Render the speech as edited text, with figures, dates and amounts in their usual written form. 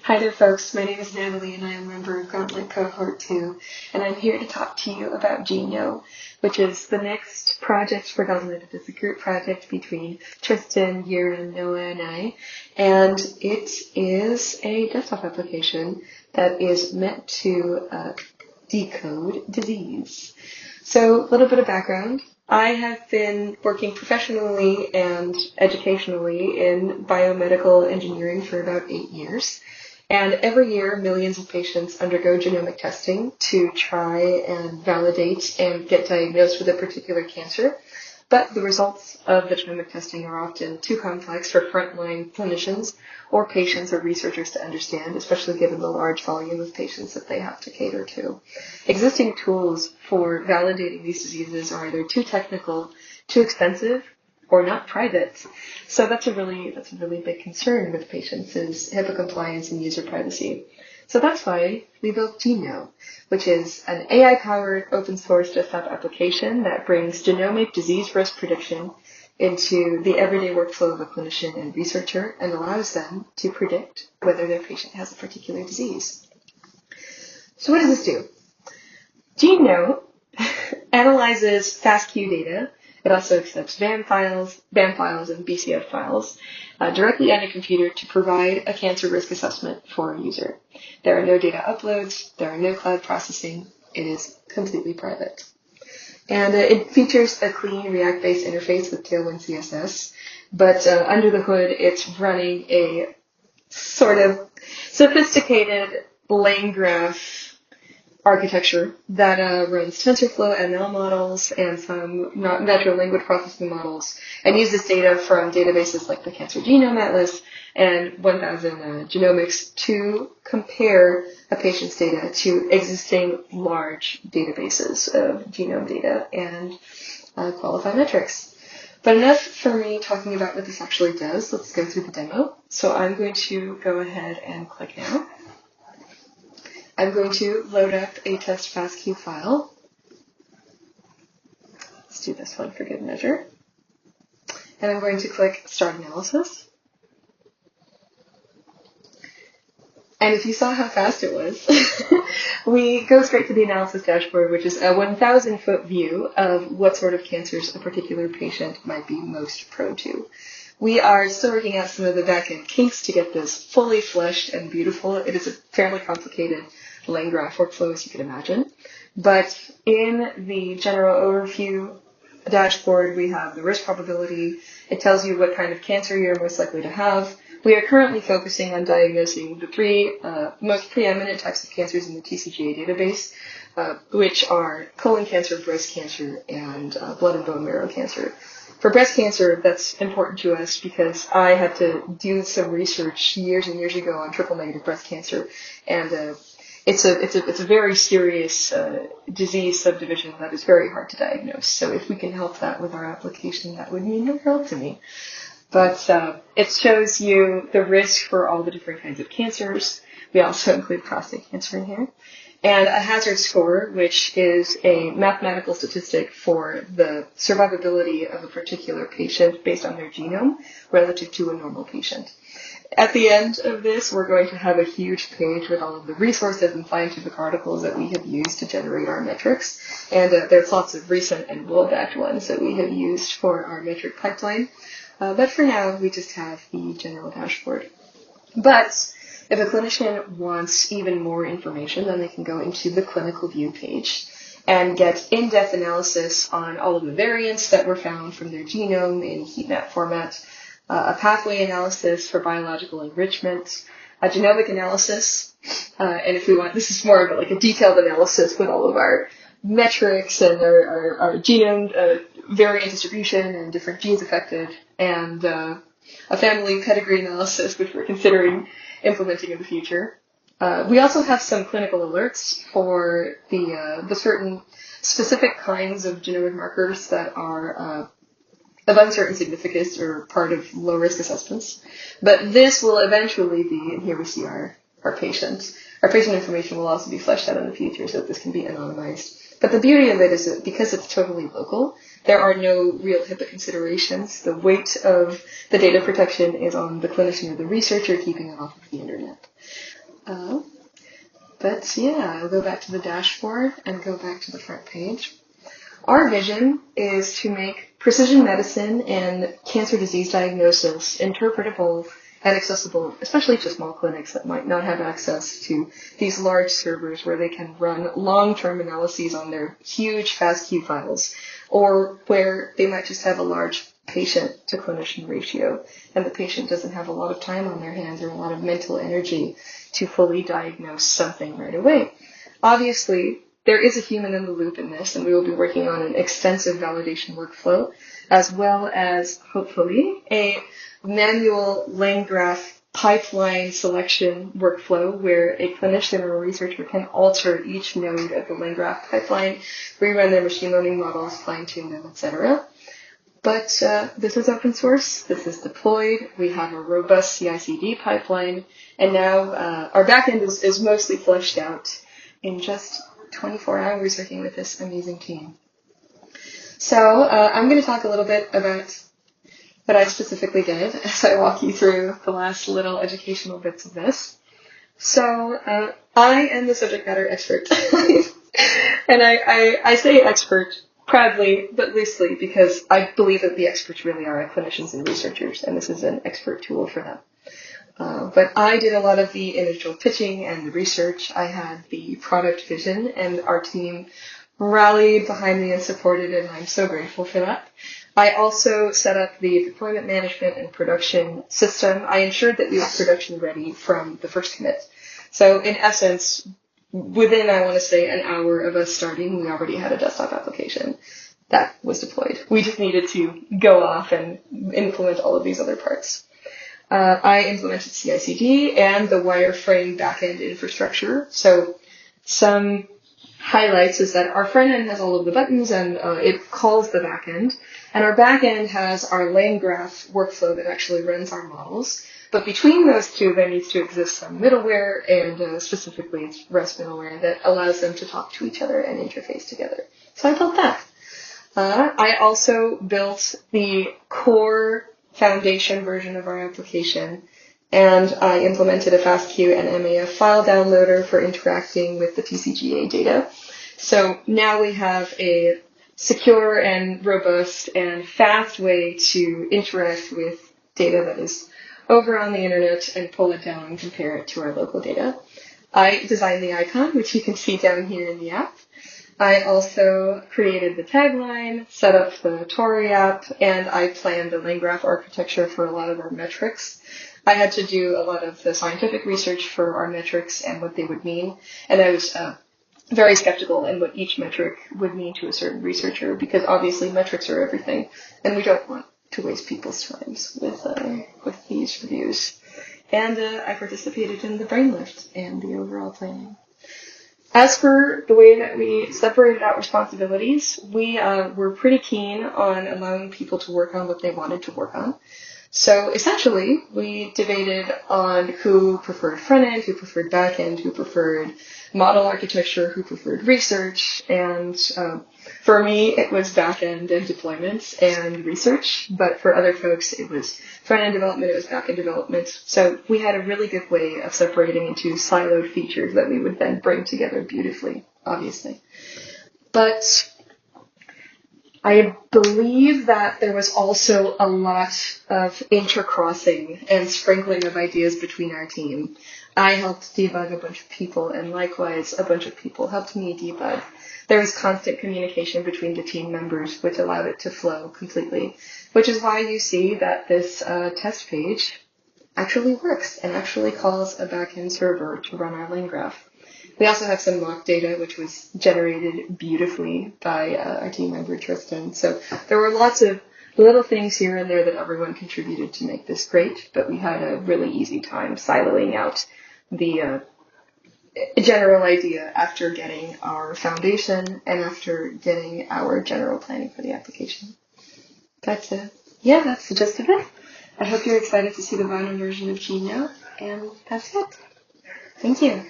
Hi there folks, my name is Natalie and I am a member of Gauntlet Cohort 2 and I'm here to talk to you about GeneKnow, which is the next project for Gauntlet. It's a group project between Tristan, Yiran, Noah, and I, and it is a desktop application that is meant to decode disease. So a little bit of background. I have been working professionally and educationally in biomedical engineering for about 8 years. And every year, millions of patients undergo genomic testing to try and validate and get diagnosed with a particular cancer. But the results of the genomic testing are often too complex for frontline clinicians or patients or researchers to understand, especially given the large volume of patients that they have to cater to. Existing tools for validating these diseases are either too technical, too expensive, or not private. So that's a really big concern with patients is HIPAA compliance and user privacy. So that's why we built GeneKnow, which is an AI-powered open source desktop application that brings genomic disease risk prediction into the everyday workflow of a clinician and researcher and allows them to predict whether their patient has a particular disease. So what does this do? GeneKnow analyzes FASTQ data. It also accepts BAM files, and BCF files directly on a computer to provide a cancer risk assessment for a user. There are no data uploads, there are no cloud processing, it is completely private. And it features a clean React-based interface with Tailwind CSS, but under the hood it's running a sort of sophisticated lane graph architecture that runs TensorFlow ML models and some natural language processing models and uses data from databases like the Cancer Genome Atlas and 1000 Genomics to compare a patient's data to existing large databases of genome data and qualify metrics. But enough for me talking about what this actually does. Let's go through the demo. So I'm going to go ahead and click now. I'm going to load up a test FASTQ file. Let's do this one for good measure. And I'm going to click Start Analysis. And if you saw how fast it was, we go straight to the analysis dashboard, which is a 1,000-foot view of what sort of cancers a particular patient might be most prone to. We are still working out some of the back-end kinks to get this fully fleshed and beautiful. It is a fairly complicated lane graph workflow, as you can imagine. But in the general overview dashboard, we have the risk probability. It tells you what kind of cancer you're most likely to have. We are currently focusing on diagnosing the three most preeminent types of cancers in the TGCA database, which are colon cancer, breast cancer, and blood and bone marrow cancer. For breast cancer, that's important to us because I had to do some research years and years ago on triple-negative breast cancer, and it's a very serious disease subdivision that is very hard to diagnose. So if we can help that with our application, that would mean no help to me. But it shows you the risk for all the different kinds of cancers. We also include prostate cancer in here. And a hazard score, which is a mathematical statistic for the survivability of a particular patient based on their genome relative to a normal patient. At the end of this, we're going to have a huge page with all of the resources and scientific articles that we have used to generate our metrics. And there's lots of recent and well-backed ones that we have used for our metric pipeline. But for now, we just have the general dashboard. But if a clinician wants even more information, then they can go into the clinical view page and get in-depth analysis on all of the variants that were found from their genome in heat map format, a pathway analysis for biological enrichment, a genomic analysis, and if we want, this is more of like a detailed analysis with all of our metrics and our genome variant distribution and different genes affected, and a family pedigree analysis, which we're considering implementing in the future. We also have some clinical alerts for the certain specific kinds of genomic markers that are of uncertain significance or part of low-risk assessments. But this will eventually be, and here we see our patient. Our patient information will also be fleshed out in the future so that this can be anonymized. But the beauty of it is that because it's totally local, there are no real HIPAA considerations. The weight of the data protection is on the clinician or the researcher keeping it off of the internet. But yeah, I'll go back to the dashboard and go back to the front page. Our vision is to make precision medicine and cancer disease diagnosis interpretable and accessible, especially to small clinics that might not have access to these large servers where they can run long-term analyses on their huge FASTQ files, or where they might just have a large patient-to-clinician ratio, and the patient doesn't have a lot of time on their hands or a lot of mental energy to fully diagnose something right away. Obviously, there is a human in the loop in this, and we will be working on an extensive validation workflow, as well as, hopefully, a manual LangGraph pipeline selection workflow where a clinician or a researcher can alter each node of the LangGraph pipeline, rerun their machine learning models, fine-tune them, etc. But this is open source, this is deployed, we have a robust CI/CD pipeline, and now our backend is mostly fleshed out in just 24 hours working with this amazing team. So I'm going to talk a little bit about what I specifically did as I walk you through the last little educational bits of this. So I am the subject matter expert. And I say expert proudly but loosely because I believe that the experts really are clinicians and researchers, and this is an expert tool for them. But I did a lot of the initial pitching and the research. I had the product vision, and our team rallied behind me and supported it, and I'm so grateful for that. I also set up the deployment management and production system. I ensured that we were production ready from the first commit. So in essence, within, I want to say, an hour of us starting, we already had a desktop application that was deployed. We just needed to go off and implement all of these other parts. I implemented CI/CD and the wireframe backend infrastructure. So some highlights is that our front end has all of the buttons and it calls the backend. And our backend has our LangGraph workflow that actually runs our models. But between those two, there needs to exist some middleware, and specifically it's REST middleware that allows them to talk to each other and interface together. So I built that. I also built the core foundation version of our application, and I implemented a FASTQ and MAF file downloader for interacting with the TGCA data. So now we have a secure and robust and fast way to interact with data that is over on the internet and pull it down and compare it to our local data. I designed the icon, which you can see down here in the app. I also created the tagline, set up the Tori app, and I planned the LangGraph architecture for a lot of our metrics. I had to do a lot of the scientific research for our metrics and what they would mean, and I was very skeptical in what each metric would mean to a certain researcher, because obviously metrics are everything, and we don't want to waste people's times with these reviews. And I participated in the brain lift and the overall planning. As for the way that we separated out responsibilities, we were pretty keen on allowing people to work on what they wanted to work on. So essentially, we debated on who preferred front end, who preferred back end, who preferred model architecture, who preferred research, and for me, it was back end and deployment and research, but for other folks, it was front end development, it was back end development. So we had a really good way of separating into siloed features that we would then bring together beautifully, obviously. But I believe that there was also a lot of intercrossing and sprinkling of ideas between our team. I helped debug a bunch of people, and likewise, a bunch of people helped me debug. There was constant communication between the team members, which allowed it to flow completely, which is why you see that this test page actually works and actually calls a backend server to run our LangGraph. We also have some mock data, which was generated beautifully by our team member, Tristan. So there were lots of little things here and there that everyone contributed to make this great, but we had a really easy time siloing out the general idea after getting our foundation and after getting our general planning for the application. That's the gist of it. I hope you're excited to see the final version of GeneKnow, and that's it. Thank you.